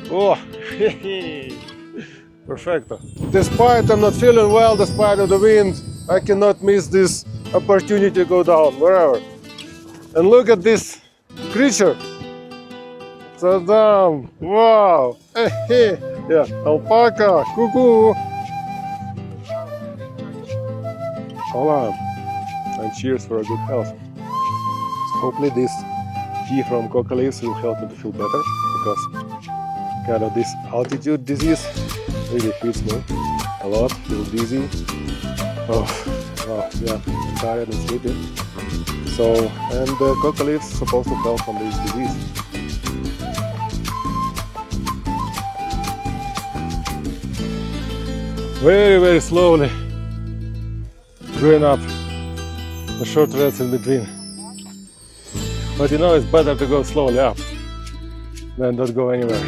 Oh, perfecto. Despite I'm not feeling well, despite of the wind, I cannot miss this opportunity to go down, wherever. And look at this creature. Ta-dam! Wow! Yeah, alpaca, cuckoo! Hola! And cheers for a good health. So hopefully this tea from coca leaves will help me to feel better, because kind of this altitude disease really hits me a lot. Feel dizzy. Oh, wow, yeah, I'm tired and sleepy. So, and the coca leaves supposed to help from this disease. Very, very slowly going up the short reds in between. But you know, it's better to go slowly up than not go anywhere.